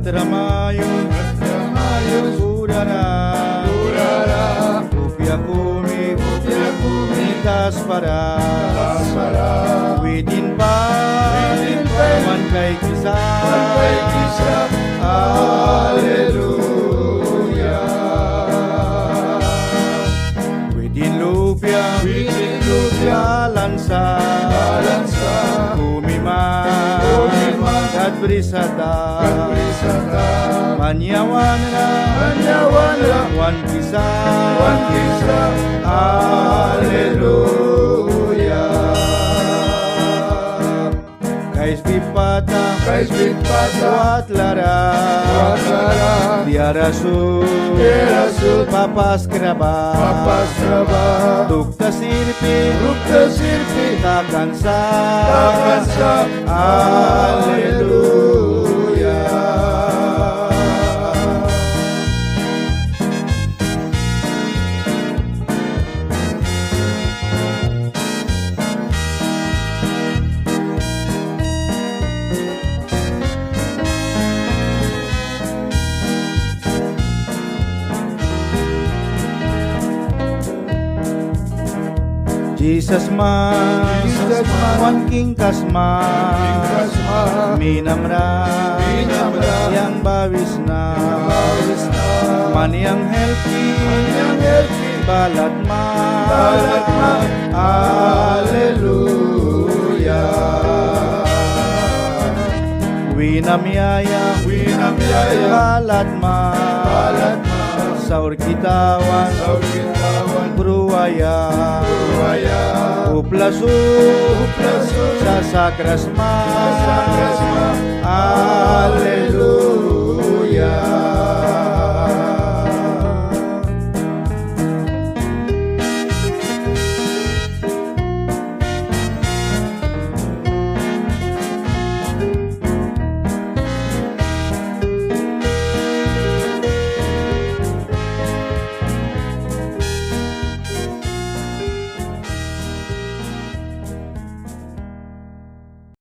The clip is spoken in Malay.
Termayun udara rupiah bumi kaspara widin mankai kisah haleluya widin lupiah balansa bumi kat berisata manyawanra wan kisah haleluya kais bipata wat lara tiara su papas kerabat tukta sirpi takkan sa haleluya. Jesus man, wan king kasma, minamra, yang bawisna, man yang healthy, balat ma, haleluya. Winamyaya, balat ma, saur kitawan, Pruwaya uplasu sasakrasma haleluya.